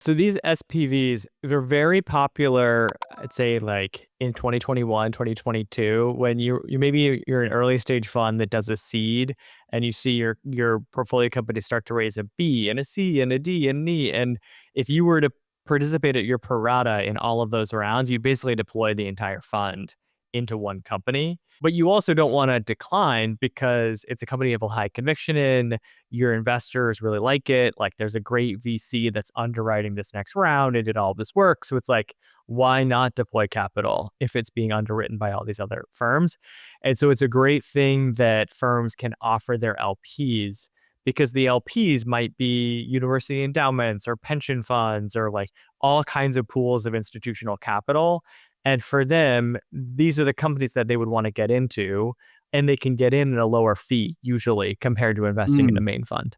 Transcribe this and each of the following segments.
So these SPVs, they're very popular, I'd say like in 2021, 2022, when you maybe you're an early stage fund that does a seed and you see your portfolio company start to raise a B and a C and a D and an E. And if you were to participate at your pro rata in all of those rounds, you'd basically deploy the entire fund into one company. But you also don't want to decline because it's a company you have a high conviction in, your investors really like it. Like there's a great VC that's underwriting this next round and did all this work. So it's like, why not deploy capital if it's being underwritten by all these other firms? And so it's a great thing that firms can offer their LPs because the LPs might be university endowments or pension funds or like all kinds of pools of institutional capital. And for them, these are the companies that they would want to get into, and they can get in at a lower fee usually compared to investing in the Mm. main fund.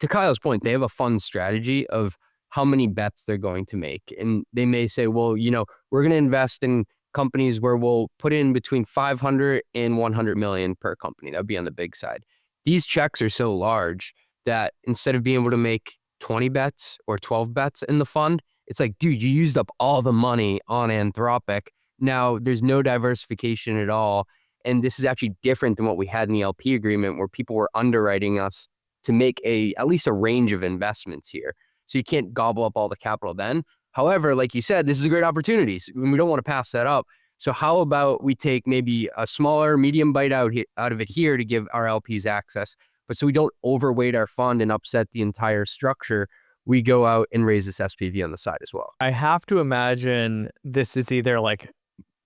To Kyle's point, they have a fund strategy of how many bets they're going to make. And they may say, well, we're going to invest in companies where we'll put in between 500 and 100 million per company. That would be on the big side. These checks are so large that instead of being able to make 20 bets or 12 bets in the fund, it's like, dude, you used up all the money on Anthropic. Now there's no diversification at all. And this is actually different than what we had in the LP agreement where people were underwriting us to make at least a range of investments here. So you can't gobble up all the capital then. However, like you said, this is a great opportunity. So we don't want to pass that up. So how about we take maybe a smaller, medium bite out of it here to give our LPs access, but so we don't overweight our fund and upset the entire structure, we go out and raise this SPV on the side as well. I have to imagine this is either like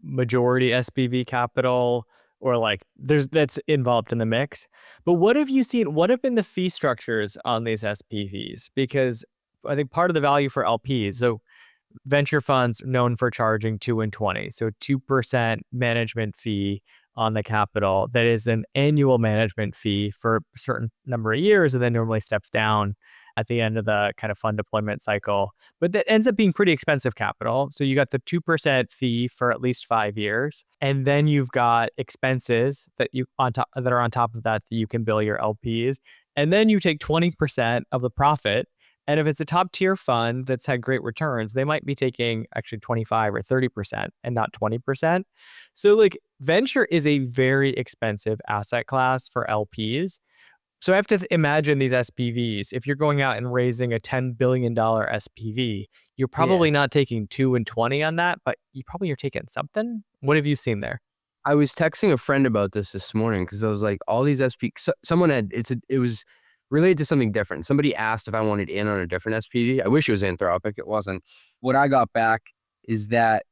majority SPV capital or like that's involved in the mix. But what have you seen? What have been the fee structures on these SPVs? Because I think part of the value for LPs, so venture funds known for charging 2 and 20. So 2% management fee on the capital. That is an annual management fee for a certain number of years and then normally steps down at the end of the kind of fund deployment cycle. But that ends up being pretty expensive capital. So you got the 2% fee for at least 5 years. And then you've got expenses that are on top of that you can bill your LPs. And then you take 20% of the profit. And if it's a top tier fund that's had great returns, they might be taking actually 25 or 30% and not 20%. So like venture is a very expensive asset class for LPs. So I have to imagine these SPVs. If you're going out and raising a $10 billion SPV, you're Yeah. probably not taking 2 and 20 on that, but you probably are taking something. What have you seen there? I was texting a friend about this morning because I was like, all these someone had, it was related to something different. Somebody asked if I wanted in on a different SPV. I wish it was Anthropic. It wasn't. What I got back is that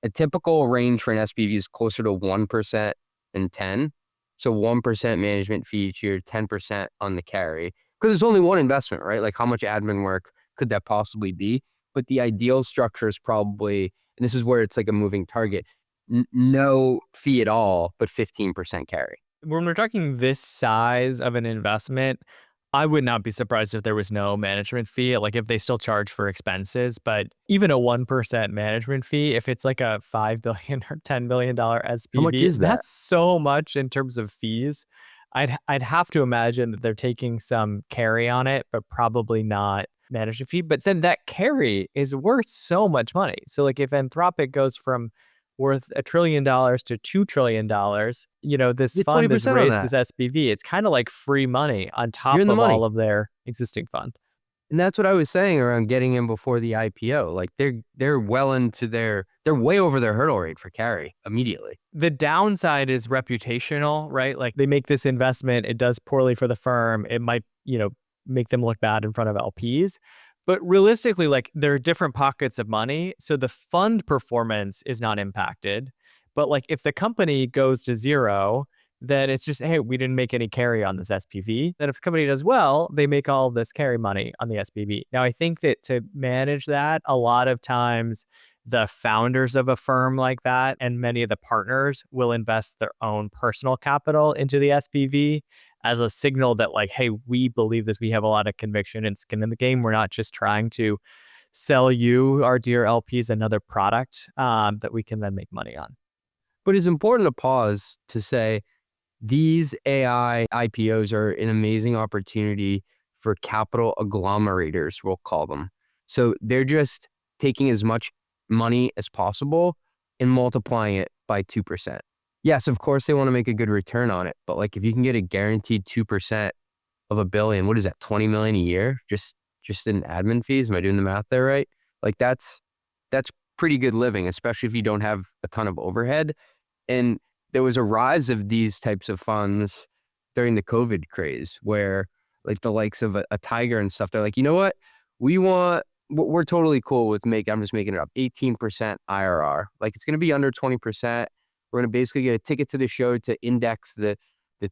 a typical range for an SPV is closer to 1% and 10. So 1% management fee each year, 10% on the carry. Because it's only one investment, right? Like how much admin work could that possibly be? But the ideal structure is probably, and this is where it's like a moving target, no fee at all, but 15% carry. When we're talking this size of an investment, I would not be surprised if there was no management fee, like if they still charge for expenses, but even a 1% management fee, if it's like a $5 billion or $10 billion How much SPV, is that? that's so much in terms of fees. I'd have to imagine that they're taking some carry on it, but probably not management fee. But then that carry is worth so much money. So like if Anthropic goes from worth $1 trillion to $2 trillion, this Get fund has 20% on raised that. this SPV. It's kind of like free money on You're top in the of money. all of their existing fund. And that's what I was saying around getting in before the IPO. Like they're way over their hurdle rate for carry immediately. The downside is reputational, right? Like they make this investment, it does poorly for the firm. It might, make them look bad in front of LPs. But realistically, like there are different pockets of money. So the fund performance is not impacted. But like if the company goes to zero, then it's just, hey, we didn't make any carry on this SPV. Then if the company does well, they make all this carry money on the SPV. Now, I think that to manage that, a lot of times the founders of a firm like that and many of the partners will invest their own personal capital into the SPV as a signal that like, hey, we believe this. We have a lot of conviction and skin in the game. We're not just trying to sell you, our dear LPs, another product that we can then make money on. But it's important to pause to say these AI IPOs are an amazing opportunity for capital agglomerators, we'll call them. So they're just taking as much money as possible and multiplying it by 2%. Yes, of course they want to make a good return on it, but like if you can get a guaranteed 2% of $1 billion, what is that, 20 million a year? Just in admin fees? Am I doing the math there right? Like that's pretty good living, especially if you don't have a ton of overhead. And there was a rise of these types of funds during the COVID craze where like the likes of a Tiger and stuff, they're like, you know what? We're totally cool with I'm just making it up, 18% IRR. Like it's going to be under 20%. We're going to basically get a ticket to the show to index the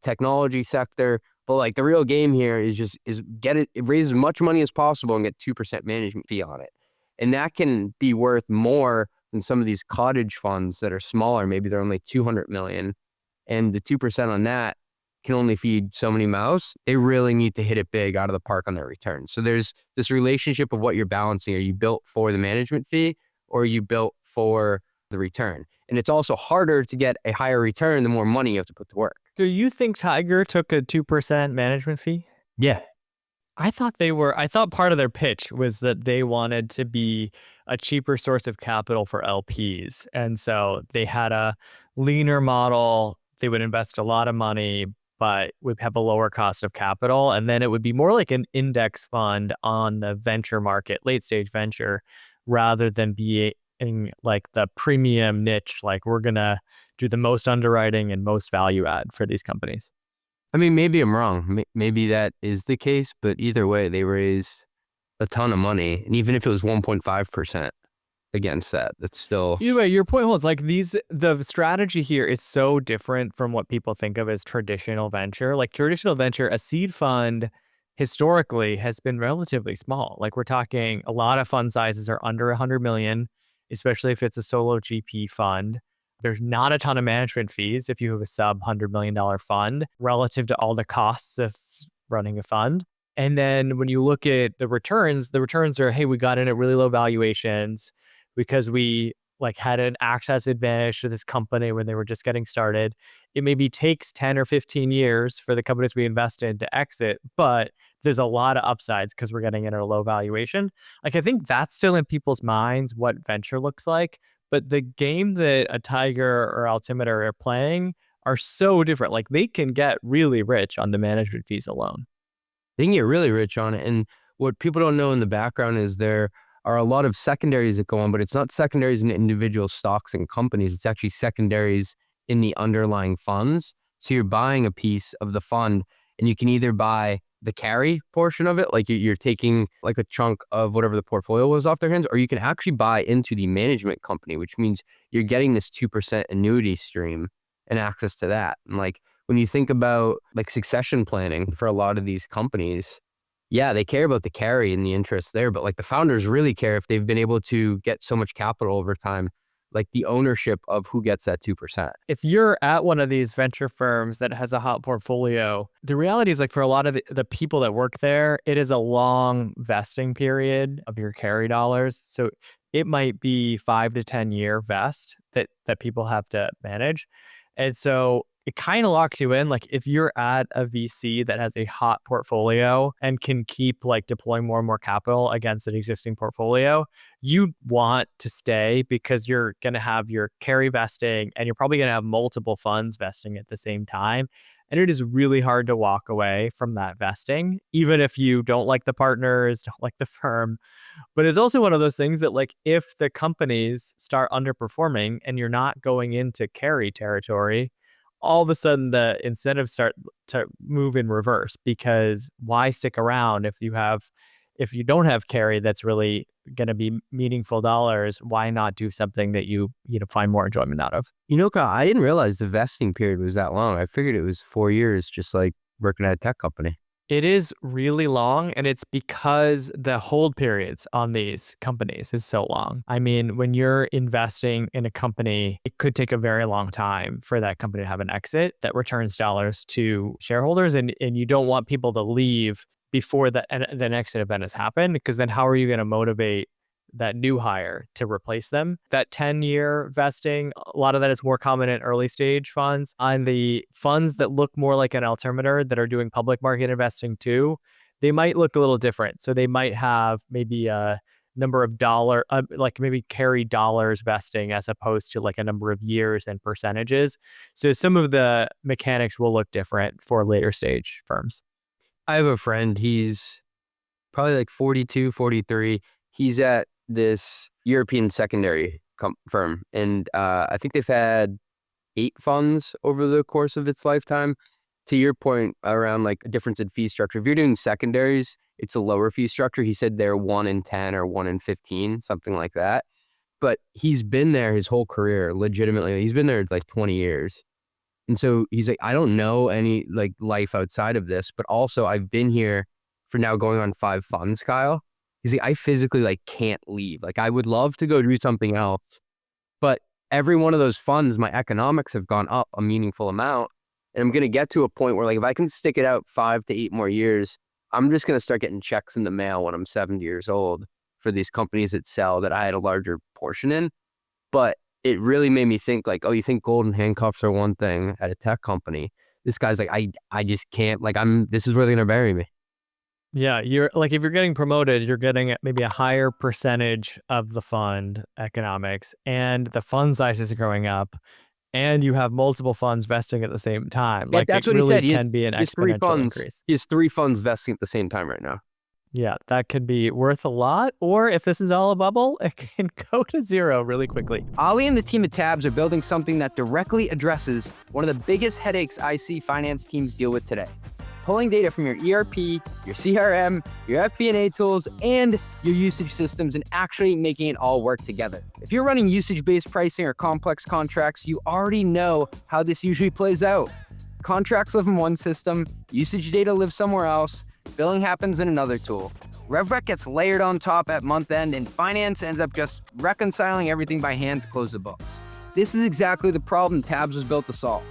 technology sector. But like the real game here is get it raise as much money as possible and get 2% management fee on it. And that can be worth more than some of these cottage funds that are smaller. Maybe they're only 200 million, and the 2% on that can only feed so many mouths. They really need to hit it big out of the park on their returns. So there's this relationship of what you're balancing. Are you built for the management fee or are you built for the return? And it's also harder to get a higher return the more money you have to put to work. Do you think Tiger took a 2% management fee? Yeah. I thought part of their pitch was that they wanted to be a cheaper source of capital for LPs. And so they had a leaner model. They would invest a lot of money, but would have a lower cost of capital. And then it would be more like an index fund on the venture market, late stage venture, rather than being like the premium niche. Like we're going to do the most underwriting and most value add for these companies. I mean, maybe I'm wrong. Maybe that is the case, but either way, they raised a ton of money. And even if it was 1.5% against that, that's still. Either way, your point holds. Like the strategy here is so different from what people think of as traditional venture. Like traditional venture, a seed fund historically has been relatively small. Like we're talking a lot of fund sizes are under 100 million, especially if it's a solo GP fund. There's not a ton of management fees if you have a sub $100 million fund relative to all the costs of running a fund. And then when you look at the returns are, hey, we got in at really low valuations because we like had an access advantage to this company when they were just getting started. It maybe takes 10 or 15 years for the companies we invest in to exit, but there's a lot of upsides because we're getting in at a low valuation. Like I think that's still in people's minds what venture looks like. But the game that a Tiger or Altimeter are playing are so different. Like they can get really rich on the management fees alone. They can get really rich on it. And what people don't know in the background is there are a lot of secondaries that go on, but it's not secondaries in individual stocks and companies. It's actually secondaries in the underlying funds. So you're buying a piece of the fund and you can either buy the carry portion of it, like you're taking like a chunk of whatever the portfolio was off their hands, or you can actually buy into the management company, which means you're getting this 2% annuity stream and access to that. And like when you think about like succession planning for a lot of these companies, yeah, they care about the carry and the interest there, but like the founders really care if they've been able to get so much capital over time, like the ownership of who gets that 2%. If you're at one of these venture firms that has a hot portfolio, the reality is like for a lot of the people that work there, it is a long vesting period of your carry dollars. So it might be 5 to 10 year vest that people have to manage. And so it kind of locks you in. Like if you're at a VC that has a hot portfolio and can keep like deploying more and more capital against an existing portfolio, you want to stay because you're going to have your carry vesting and you're probably going to have multiple funds vesting at the same time. And it is really hard to walk away from that vesting, even if you don't like the partners, don't like the firm. But it's also one of those things that like if the companies start underperforming and you're not going into carry territory, all of a sudden the incentives start to move in reverse because why stick around if you don't have carry that's really going to be meaningful dollars? Why not do something that you find more enjoyment out of? You know, Kyle, I didn't realize the vesting period was that long. I figured it was 4 years, just like working at a tech company. It is really long, and it's because the hold periods on these companies is so long. I mean, when you're investing in a company, it could take a very long time for that company to have an exit that returns dollars to shareholders, and you don't want people to leave before the exit event has happened, because then how are you going to motivate that new hire to replace them? That 10-year vesting, a lot of that is more common in early stage funds. On the funds that look more like an Altimeter that are doing public market investing too, they might look a little different. So they might have maybe a number of like maybe carry dollars vesting as opposed to like a number of years and percentages. So some of the mechanics will look different for later stage firms. I have a friend, he's probably like 42, 43. He's at this European secondary firm. And I think they've had 8 funds over the course of its lifetime. To your point around like a difference in fee structure, if you're doing secondaries, it's a lower fee structure. He said they're 1 in 10 or 1 in 15, something like that. But he's been there his whole career, legitimately. He's been there like 20 years. And so he's like, I don't know any like life outside of this, but also I've been here for now going on 5 funds, Kyle. He's like, I physically like can't leave. Like I would love to go do something else, but every one of those funds, my economics have gone up a meaningful amount. And I'm going to get to a point where like, if I can stick it out 5 to 8 more years, I'm just going to start getting checks in the mail when I'm 70 years old for these companies that sell that I had a larger portion in. But it really made me think like, oh, you think golden handcuffs are one thing at a tech company? This guy's like, I just can't, like, this is where they're going to bury me. Yeah, you're like, if you're getting promoted, you're getting maybe a higher percentage of the fund economics, and the fund sizes are going up, and you have multiple funds vesting at the same time. Yeah, Like that's it what really he said. can be an He has 3 exponential funds. increase. He has 3 funds vesting at the same time right now. Yeah, that could be worth a lot. Or if this is all a bubble, it can go to 0 really quickly. Ali and the team at Tabs are building something that directly addresses one of the biggest headaches I see finance teams deal with today. Pulling data from your ERP, your CRM, your FP&A tools, and your usage systems and actually making it all work together. If you're running usage-based pricing or complex contracts, you already know how this usually plays out. Contracts live in one system, usage data lives somewhere else, billing happens in another tool. RevRec gets layered on top at month end, and finance ends up just reconciling everything by hand to close the books. This is exactly the problem Tabs was built to solve.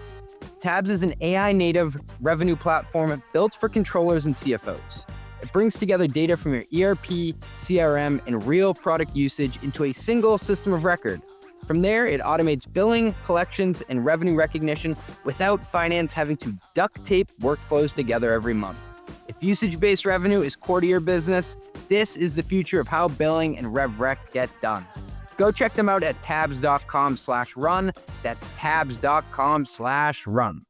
Tabs is an AI-native revenue platform built for controllers and CFOs. It brings together data from your ERP, CRM, and real product usage into a single system of record. From there, it automates billing, collections, and revenue recognition without finance having to duct tape workflows together every month. If usage-based revenue is core to your business, this is the future of how billing and RevRec get done. Go check them out at tabs.com/run. That's tabs.com/run.